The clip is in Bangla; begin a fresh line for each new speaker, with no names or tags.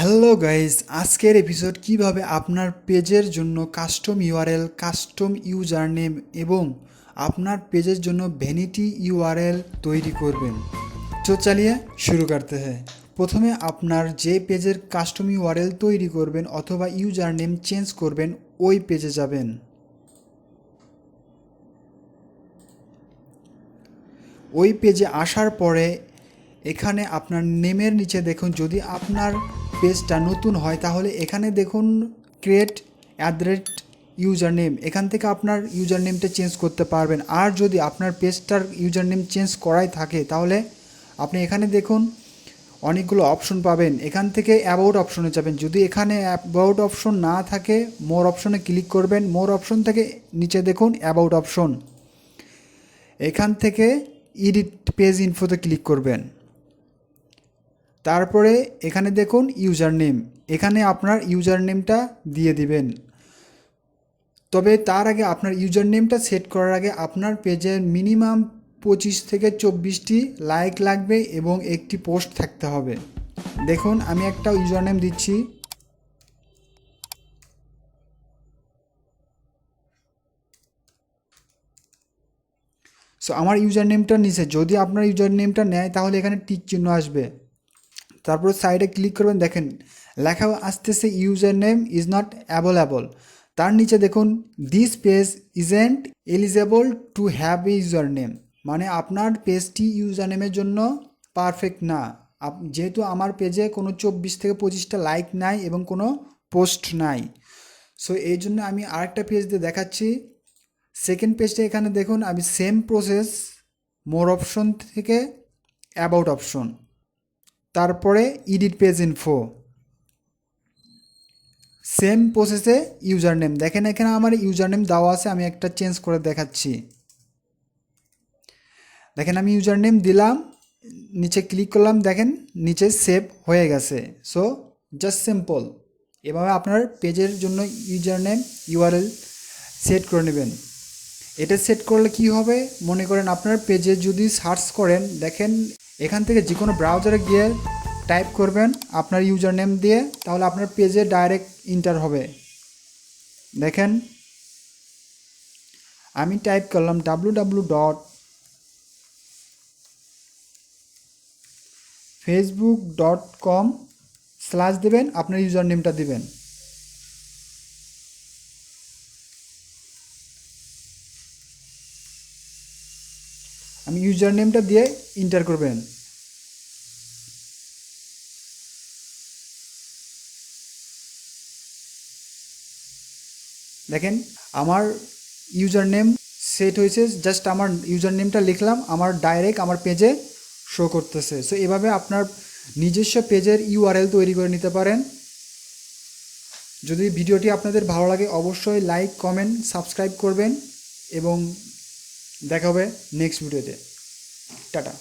হ্যালো গাইস, আজকের এপিসোড কিভাবে আপনার পেজের জন্য custom URL, custom user name এবং আপনার পেজের জন্য ভ্যানিটি ইউআরএল তৈরি করবেন। তো চালিয়ে শুরু করতে হয়। প্রথমে আপনার যে পেজের কাস্টম ইউআরএল তৈরি করবেন অথবা ইউজার নেম চেঞ্জ করবেন ওই পেজে যাবেন। ওই পেজে আসার পরে এখানে আপনার নেমের নিচে দেখুন, যদি আপনার পেজটা নতুন হয় তাহলে এখানে দেখুন ক্রিয়েট ইউজার নেম, এখান থেকে আপনার ইউজার নেমটা চেঞ্জ করতে পারবেন। আর যদি আপনার পেজটার ইউজার নেম চেঞ্জ করাই থাকে তাহলে আপনি এখানে দেখুন অনেকগুলো অপশন পাবেন, এখান থেকে অ্যাবাউট অপশনে যাবেন। যদি এখানে অ্যাবাউট অপশন না থাকে মোর অপশনে ক্লিক করবেন। মোর অপশন থেকে নিচে দেখুন অ্যাবাউট অপশন, এখান থেকে এডিট পেজ ইনফোতে ক্লিক করবেন। তারপরে এখানে দেখুন ইউজার নেম, এখানে আপনার ইউজার নেমটা দিয়ে দিবেন। তবে তার আগে আপনার ইউজার নেমটা সেট করার আগে আপনার পেজের মিনিমাম 25 থেকে 24টি লাইক লাগবে এবং একটি পোস্ট থাকতে হবে। দেখুন আমি একটা ইউজার নেম দিচ্ছি। সো আমার ইউজার নেমটা নিচে যদি আপনার ইউজার নেমটা নেয় তাহলে এখানে টিক চিহ্ন আসবে। তারপর সাইডে ক্লিক করবেন, দেখেন লেখা আসতেছে user name is not available. তার নিচে দেখুন this page isn't eligible to have a user name, মানে আপনার পেজটি ইউজার নেমের জন্য পারফেক্ট না। যেহেতু আমার পেজে কোনো 24 থেকে 25টা লাইক নাই এবং কোনো পোস্ট নাই, সো এই জন্য আমি আরেকটা পেজ দিয়ে দেখাচ্ছি। সেকেন্ড পেজটা এখানে দেখুন আমি সেম প্রসেস, মোর অপশন থেকে অ্যাবাউট অপশন, তারপরে এডিট পেজ ইনফো, সেম প্রসেসে ইউজার নেম। দেখেন এখানে আমার ইউজার নেম দেওয়া আছে, আমি একটা চেঞ্জ করে দেখাচ্ছি। দেখেন আমি ইউজার নেম দিলাম, নিচে ক্লিক করলাম, দেখেন নিচে সেভ হয়ে গেছে। সো জাস্ট সিম্পল এভাবে আপনার পেজের জন্য ইউজার নেম ইউআরএল সেট করে নেবেন। এটা সেট করলে কি হবে, মনে করেন আপনার পেজে যদি সার্চ করেন, দেখেন এখান থেকে যে কোনো ব্রাউজারে গিয়ে টাইপ করবেন আপনার ইউজার নেম দিয়ে, তাহলে আপনার পেজে ডাইরেক্ট ইন্টার হবে। দেখেন আমি টাইপ করলাম www.facebook.com/ দেবেন, আপনার ইউজার নেমটা দিবেন। আমি ইউজার নেমটা দিয়ে ইন্টার করবেন। দেখেন আমার ইউজার নেম সেট হয়েছে, জাস্ট আমার ইউজার নেমটা লিখলাম, আমার ডাইরেক্ট আমার পেজে শো করতেছে। সো এভাবে আপনার নিজস্ব পেজের ইউআরএল তৈরি করে নিতে পারেন। যদি ভিডিওটি আপনাদের ভালো লাগে অবশ্যই লাইক, কমেন্ট, সাবস্ক্রাইব করবেন এবং দেখা হবে নেক্সট ভিডিওতে। টাটা।